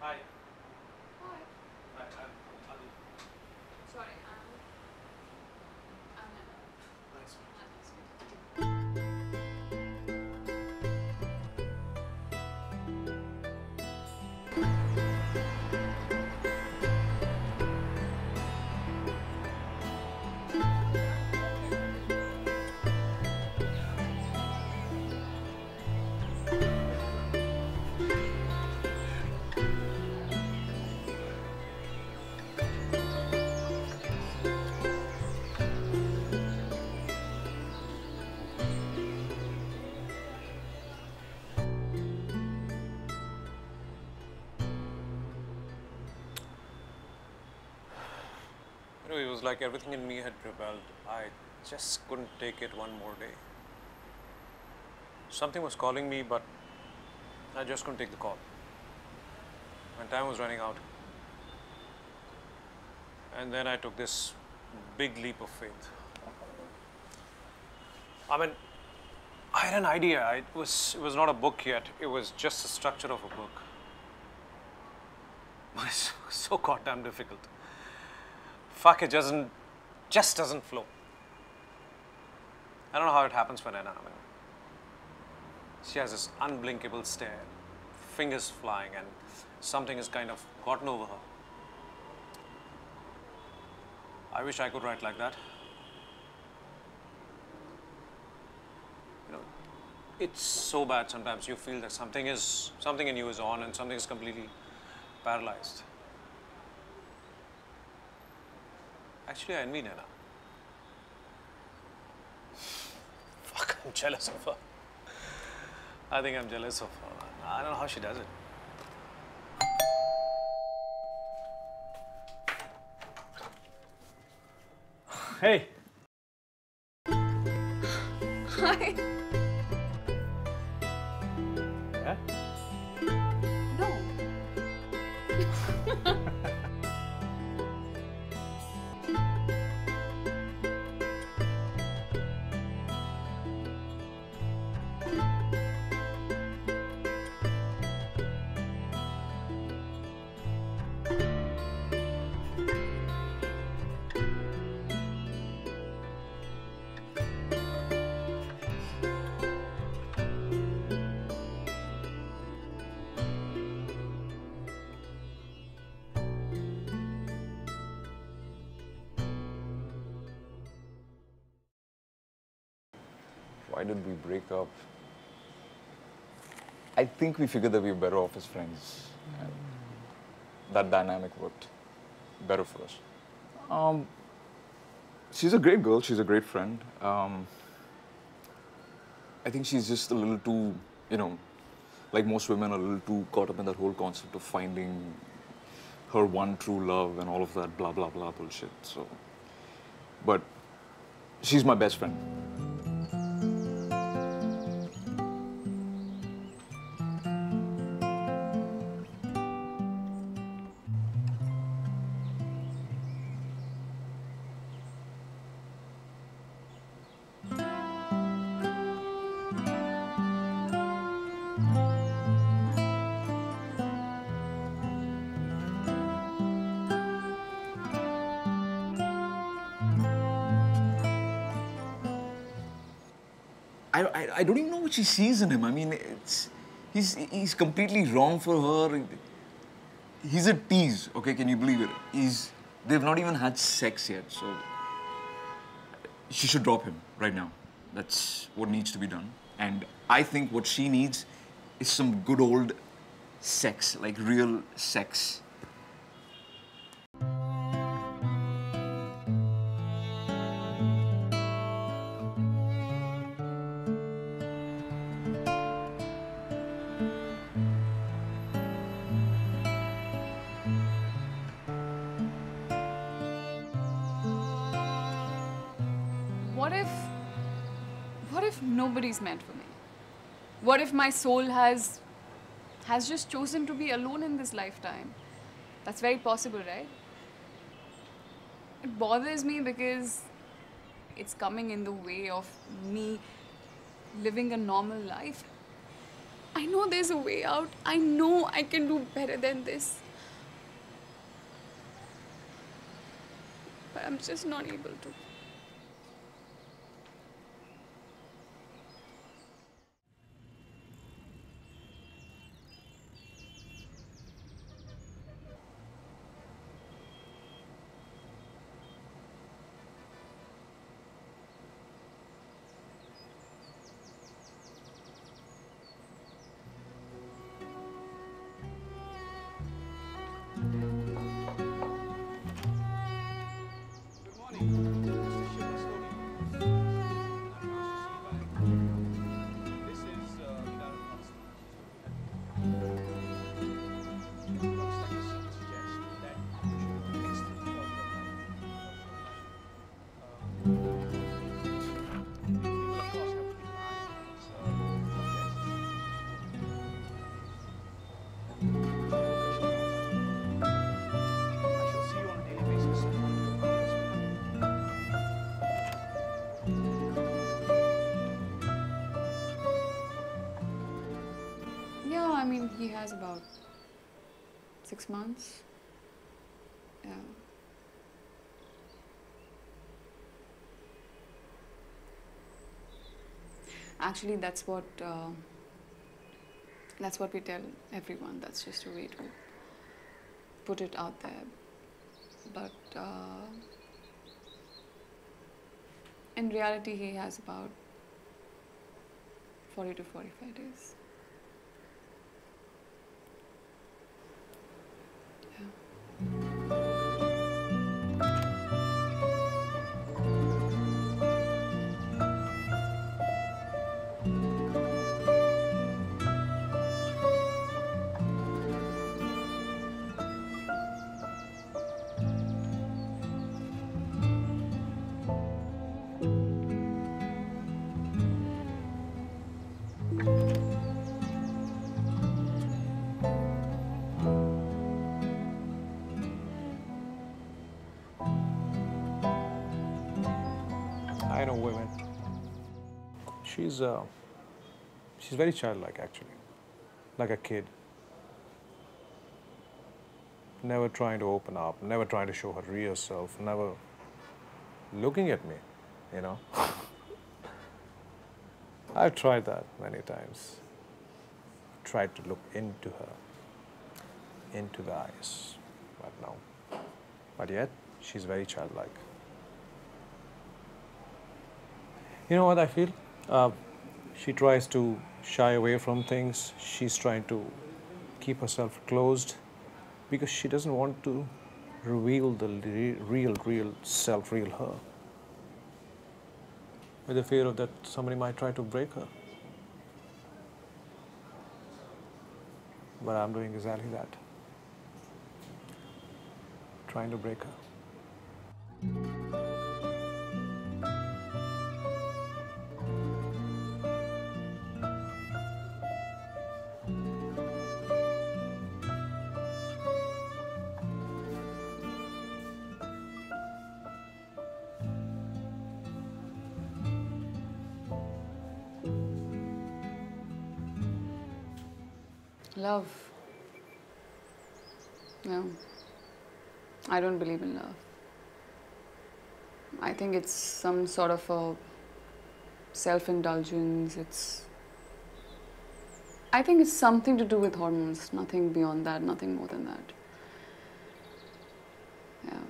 Hi. Hi. Hi, I'm Ali. Sorry, I'm Nana. Nice to meet Nice You know, it was like everything in me had rebelled. I just couldn't take it one more day. Something was calling me, but I just couldn't take the call. My time was running out. And then I took this big leap of faith. I mean, I had an idea. It was not a book yet. It was just the structure of a book. But it's so goddamn difficult. Fuck, it just doesn't flow. I don't know how it happens for Nana. I mean, she has this unblinkable stare, fingers flying, and something has kind of gotten over her. I wish I could write like that. You know, it's so bad sometimes you feel that something in you is on and something is completely paralyzed. Actually, I envy Nana. Fuck, I'm jealous of her. I think I'm jealous of her. I don't know how she does it. Hey. Hi. Yeah? No. Why did we break up? I think we figured that we were better off as friends. And that dynamic worked better for us. She's a great girl. She's a great friend. I think she's just a little too, like most women, a little too caught up in that whole concept of finding her one true love and all of that blah, blah, blah bullshit. So, but she's my best friend. I don't even know what she sees in him. I mean, he's completely wrong for her. He's a tease, okay? Can you believe it? They've not even had sex yet, so she should drop him right now. That's what needs to be done. And I think what she needs is some good old sex, like real sex. What if nobody's meant for me? What if my soul has just chosen to be alone in this lifetime? That's very possible, right? It bothers me because it's coming in the way of me living a normal life. I know there's a way out. I know I can do better than this. But I'm just not able to. Yeah, I mean, he has about 6 months. Yeah. Actually, that's what we tell everyone. That's just a way to put it out there. But in reality, he has about 40 to 45 days. I know women. She's very childlike actually, like a kid. Never trying to open up, never trying to show her real self, never looking at me, you know. I've tried that many times. Tried to look into her, into the eyes, but no. But yet, she's very childlike. You know what I feel? She tries to shy away from things. She's trying to keep herself closed because she doesn't want to reveal the real self, real her. With the fear of that somebody might try to break her. But I'm doing exactly that. Trying to break her. Love. No. I don't believe in love. I think it's some sort of a self-indulgence. I think it's something to do with hormones. Nothing beyond that, nothing more than that. Yeah.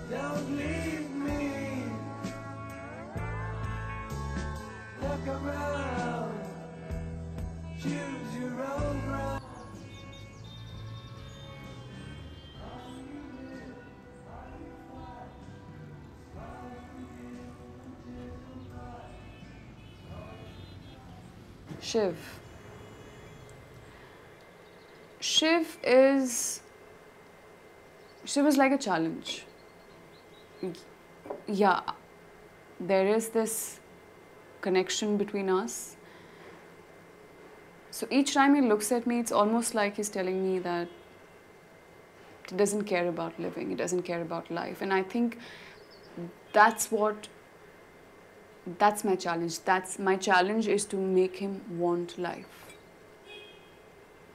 Don't leave me. Look around. Choose your own ground. Shiv. Shiv is like a challenge. Yeah, there is this connection between us. So each time he looks at me, it's almost like he's telling me that he doesn't care about living, he doesn't care about life. And I think that's my challenge. My challenge is to make him want life.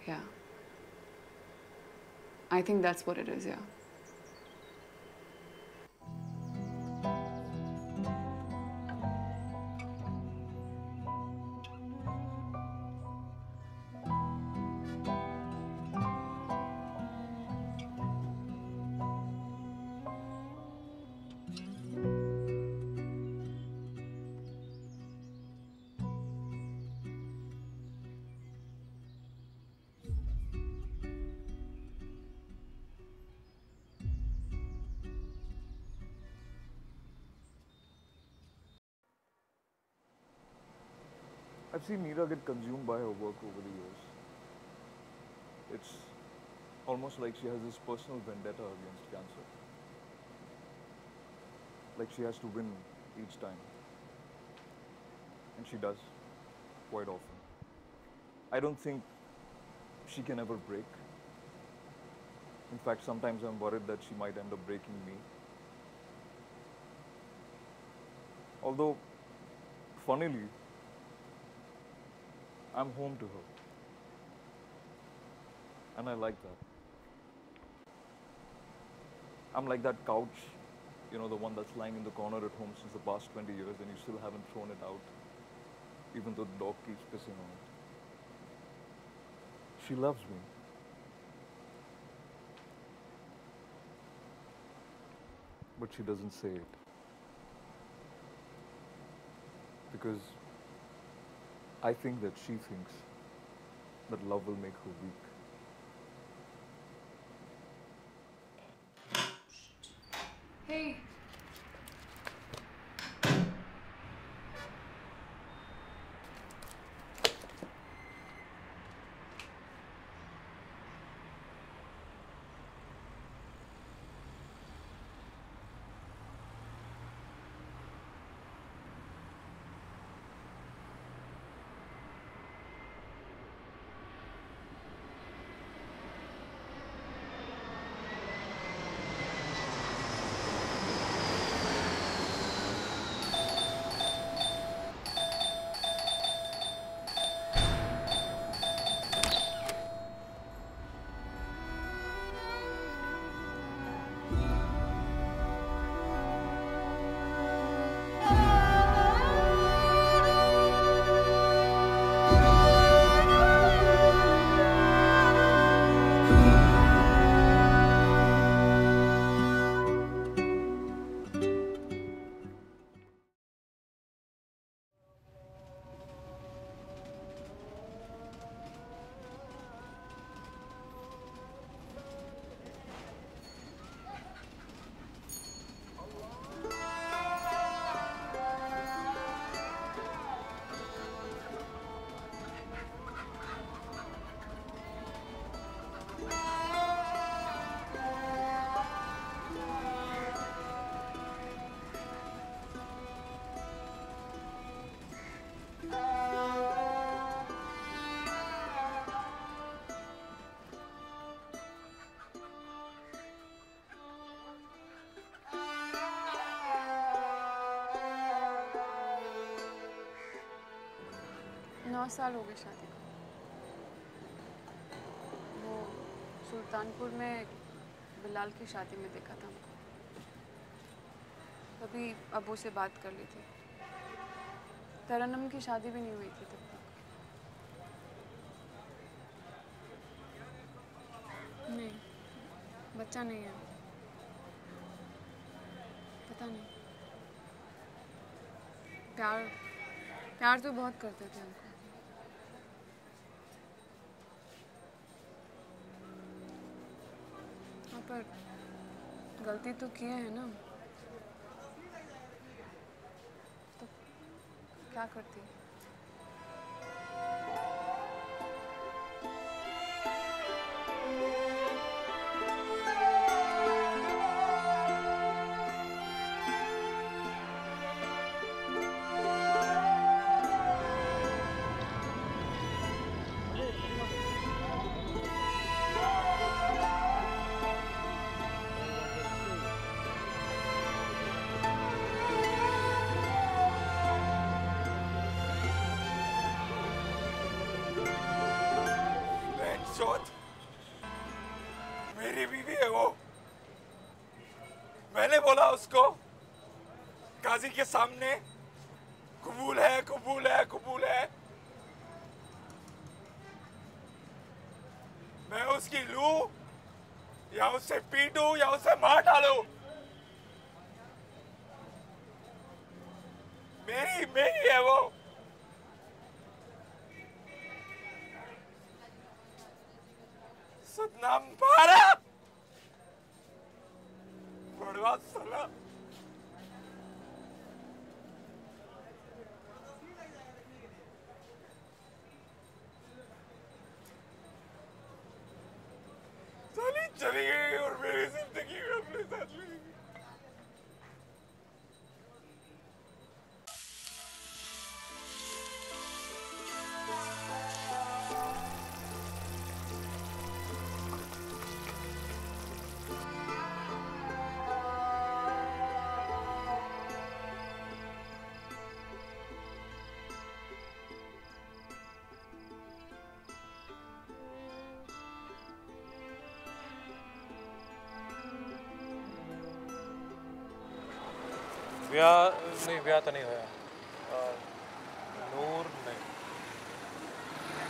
Yeah. I think that's what it is, yeah. I've seen Meera get consumed by her work over the years. It's almost like she has this personal vendetta against cancer. Like she has to win each time. And she does, quite often. I don't think she can ever break. In fact, sometimes I'm worried that she might end up breaking me. Although, funnily, I'm home to her. And I like that. I'm like that couch, you know, the one that's lying in the corner at home since the past 20 years and you still haven't thrown it out, even though the dog keeps pissing on it. She loves me. But she doesn't say it. Because I think that she thinks that love will make her weak. Hey. 9 साल हो गए शादी को। वो सुल्तानपुर में बिलाल की शादी में देखा था हमको। तभी अबू से बात कर ली थी। तरन्नुम की शादी भी नहीं हुई थी तब तक। नहीं, बच्चा नहीं है। पता नहीं। प्यार प्यार तो बहुत करते थे हमको। हाँ, पर गलती तो किए हैं ना, तो क्या करती। बहनचोद, मेरी बीवी है वो। मैंने बोला उसको काजी के सामने, कबूल है, कबूल है, कबूल है। मैं उसकी लूं या उसे पीटूं या उसे मार डालूं, मेरी मेरी है वो। सदनाम पारा बड़वा साला। साली चली गई और मेरी जिंदगी में अपने साथ ले गई। ਵਿਆਹ ਤਾਂ ਨਹੀਂ ਹੋਇਆ। ਨੂਰ ਨਹੀਂ,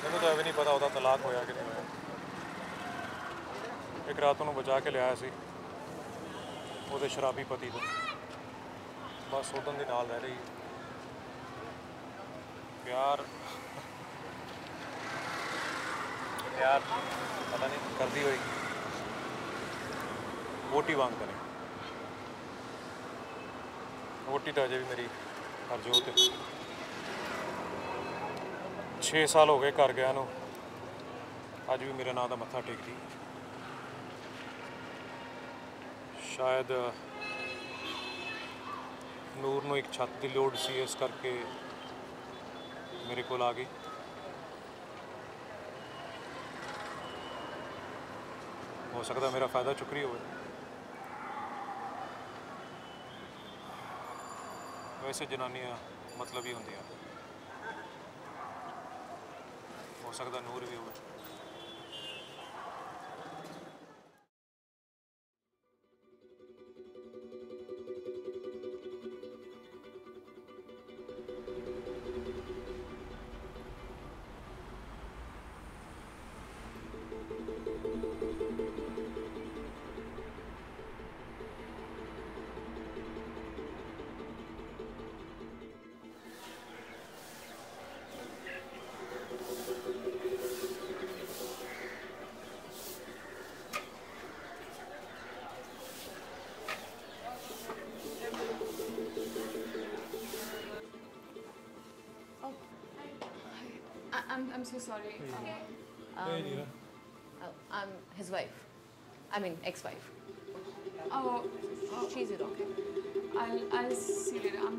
ਮੈਨੂੰ ਤਾਂ ਵੀ ਨਹੀਂ ਪਤਾ ਉਹਦਾ ਤਲਾਕ ਹੋਇਆ ਕਿ ਨਹੀਂ ਹੋਇਆ। ਇੱਕ ਰਾਤ ਉਹਨੂੰ ਬਚਾ ਕੇ ਲਿਆਇਆ ਸੀ ਉਹਦੇ ਸ਼ਰਾਬੀ ਪਤੀ ਤੋਂ। ਬਸ ਉਦੋਂ ਦੀ ਨਾਲ ਰਹਿ ਰਹੀ। ਪਿਆਰ ਪਤਾ ਨਹੀਂ ਕਰਦੀ ਹੋਏਗੀ, ਵੋਟੀ ਵਾਂਗ ਕਰੇ। ਵੋਟੀ ਤਾਂ ਅਜੇ ਵੀ ਮੇਰੀ ਹਰਜੋਤ ਹੈ। 6 ਸਾਲ ਹੋ ਗਏ ਘਰ ਗਿਆ ਨੂੰ, ਅੱਜ ਵੀ ਮੇਰੇ ਨਾਂ ਦਾ ਮੱਥਾ ਟੇਕਦੀ। ਸ਼ਾਇਦ ਨੂਰ ਨੂੰ ਇੱਕ ਛੱਤ ਦੀ ਲੋੜ ਸੀ, ਇਸ ਕਰਕੇ ਮੇਰੇ ਕੋਲ ਆ ਗਈ। ਹੋ ਸਕਦਾ ਮੇਰਾ ਫਾਇਦਾ ਚੁੱਕ ਰਹੀ ਹੋਵੇ। वैसे जनानियाँ मतलब ही होंदियां, हो सकता नूर भी होवे। I'm so sorry. I'm his wife. I mean, ex-wife. Oh, She's with okay. I'll see later.